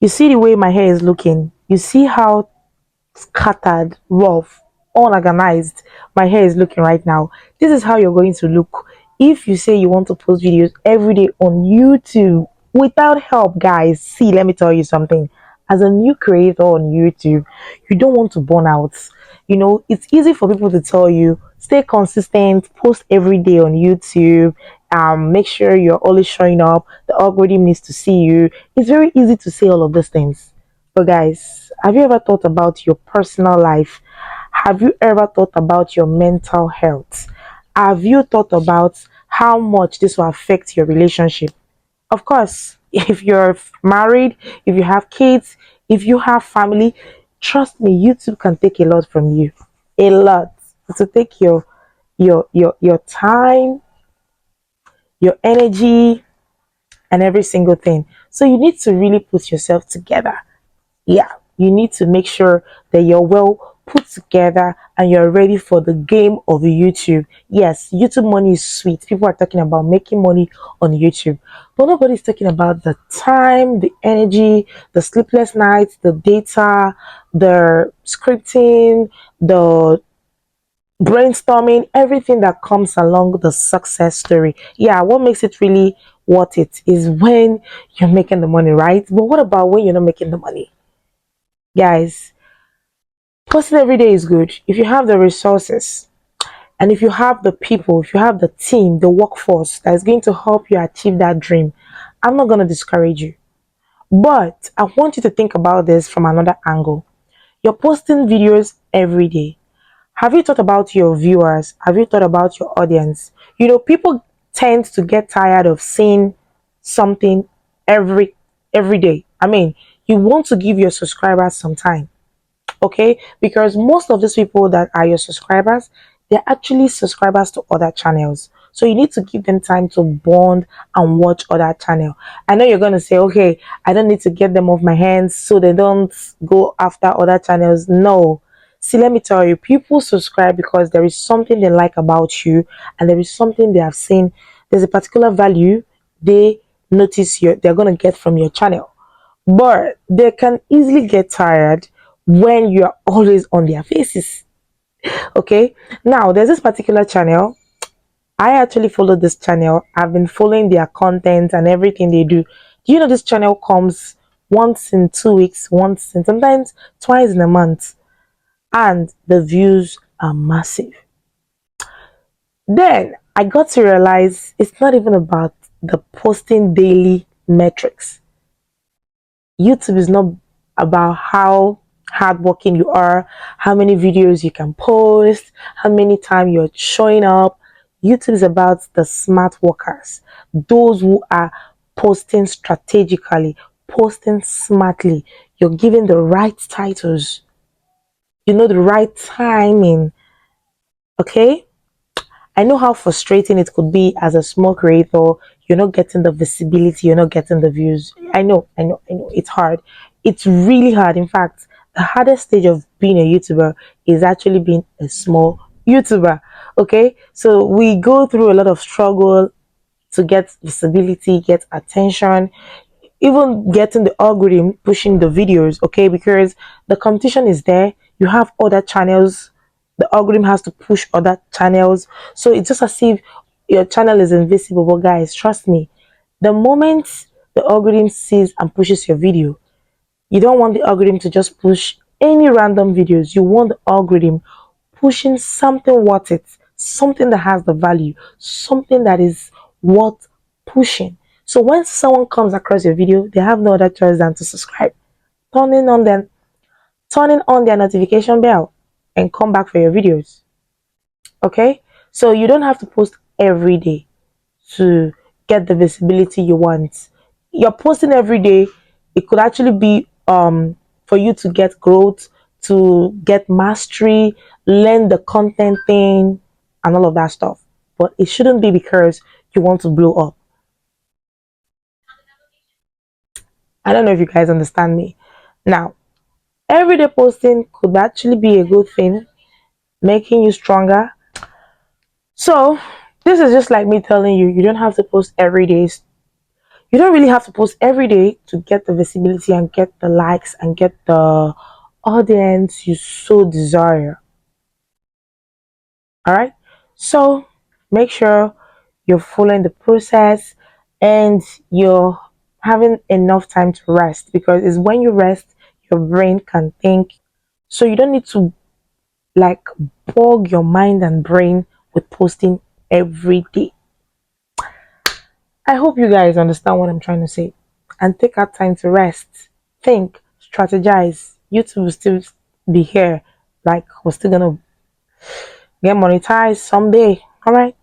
You see the way my hair is looking. You see how scattered, rough, unorganized my hair is looking right now. This is how you're going to look if you say you want to post videos every day on YouTube without help, guys. See, let me tell you something. As a new creator on YouTube, you don't want to burn out. You know, it's easy for people to tell you stay consistent, post every day on YouTube. Make sure you're always showing up. The algorithm needs to see you. It's very easy to say all of these things, but guys, have you ever thought about your personal life? Have you ever thought about your mental health? Have you thought about how much this will affect your relationship? Of course, if you're married, if you have kids, if you have family, trust me, YouTube can take a lot from you. A lot. To take your time, your energy, and every single thing. So you need to really put yourself together. Yeah, you need to make sure that you're well put together and you're ready for the game of YouTube. Yes, YouTube money is sweet. People are talking about making money on YouTube, but nobody's talking about the time, the energy, the sleepless nights, the data, the scripting, the brainstorming, everything that comes along the success story. Yeah, what makes it really worth it is when you're making the money, right? But what about when you're not making the money? Guys, posting every day is good if you have the resources and if you have the people, if you have the team, the workforce that is going to help you achieve that dream. I'm not going to discourage you, but I want you to think about this from another angle. You're posting videos every day. Have you thought about your viewers? Have you thought about your audience? You know, people tend to get tired of seeing something every day. I mean, you want to give your subscribers some time, okay? Because most of these people that are your subscribers, they're actually subscribers to other channels. So you need to give them time to bond and watch other channel. I know you're going to say, okay, I don't need to get them off my hands so they don't go after other channels. No. See, let me tell you, people subscribe because there is something they like about you and there is something they have seen. There's a particular value they notice they're going to get from your channel, but they can easily get tired when you're always on their faces. Okay, now there's this particular channel. I actually follow this channel. I've been following their content and everything they do. Do you know this channel comes once in 2 weeks, once in sometimes twice in a month, and the views are massive? Then I got to realize it's not even about the posting daily metrics. YouTube is not about how hardworking you are, how many videos you can post, how many times you're showing up. YouTube is about the smart workers, those who are posting strategically, posting smartly. You're giving the right titles, you know, the right timing. Okay, I know how frustrating it could be as a small creator. You're not getting the visibility, you're not getting the views. I know. It's hard. It's really hard. In fact, the hardest stage of being a YouTuber is actually being a small YouTuber. Okay, so we go through a lot of struggle to get visibility, get attention, even getting the algorithm pushing the videos, okay, because the competition is there. You have other channels, the algorithm has to push other channels, so it's just as if your channel is invisible. But guys, trust me, the moment the algorithm sees and pushes your video, you don't want the algorithm to just push any random videos. You want the algorithm pushing something worth it, something that has the value, something that is worth pushing. So when someone comes across your video, they have no other choice than to subscribe, turning on them, turning on their notification bell, and come back for your videos. Okay? So you don't have to post every day to get the visibility you want. You're posting every day. It could actually be for you to get growth, to get mastery, learn the content thing, and all of that stuff. But it shouldn't be because you want to blow up. I don't know if you guys understand me. Now, everyday posting could actually be a good thing, making you stronger. So, this is just like me telling you, you don't have to post every day. You don't really have to post every day to get the visibility and get the likes and get the audience you so desire. All right. So make sure you're following the process and you're having enough time to rest, because it's when you rest your brain can think. So you don't need to like bog your mind and brain with posting every day. I hope you guys understand what I'm trying to say and take out time to rest, think, strategize. YouTube will still be here, like we're still gonna get monetized someday. All right.